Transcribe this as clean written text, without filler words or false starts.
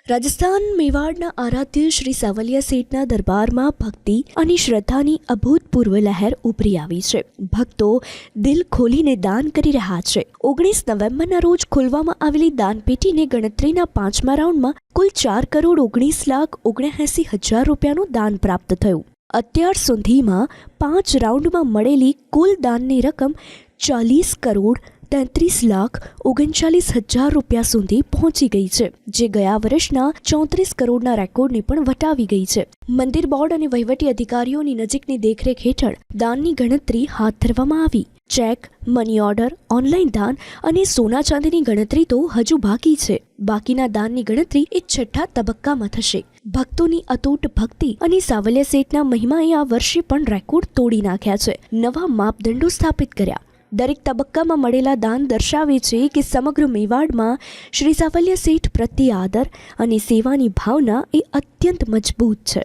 રાજસ્થાન મેવાડના આરાધ્ય શ્રી સાવલિયા શેઠના દરબારમાં ભક્તિ અને શ્રદ્ધાની અભૂતપૂર્વ લહેર ઉભરી આવી છે. ભક્તો દિલ ખોલીને દાન કરી રહ્યા છે. 19 નવેમ્બરના રોજ ખોલવામાં આવેલી દાનપેટીને ગણતરીના 5મા રાઉન્ડમાં કુલ 4,79,79,000 રૂપિયાનું દાન પ્રાપ્ત થયું. અત્યાર સુધીમાં 5 રાઉન્ડમાં મળેલી કુલ દાનની રકમ 40,33,39,000 રૂપિયા સુધી પહોંચી ગઈ છે, જે ગયા વર્ષના 34 કરોડના રેકોર્ડને પણ વટાવી ગઈ છે. મંદિર બોર્ડ અને વહીવટી અધિકારીઓની નજીકની દેખરેખ હેઠળ દાનની ગણતરી હાથ ધરવામાં આવી. ચેક, મની ઓર્ડર, ઓનલાઈન દાન અને સોના ચાંદીની ગણતરી તો હજુ બાકી છે. બાકીના દાનની ગણતરી એક છઠ્ઠા તબક્કામાં થશે. ભક્તોની અતૂટ ભક્તિ અને સાવલિયા શેઠના મહિમાએ આ વર્ષે પણ રેકોર્ડ તોડી નાખ્યા છે. નવા માપદંડો સ્થાપિત કર્યા. દરેક તબક્કામાં મળેલા દાન દર્શાવે છે કે સમગ્ર મેવાડમાં શ્રી સાવલિયા શેઠ પ્રત્યે આદર અને સેવાની ભાવના એ અત્યંત મજબૂત છે.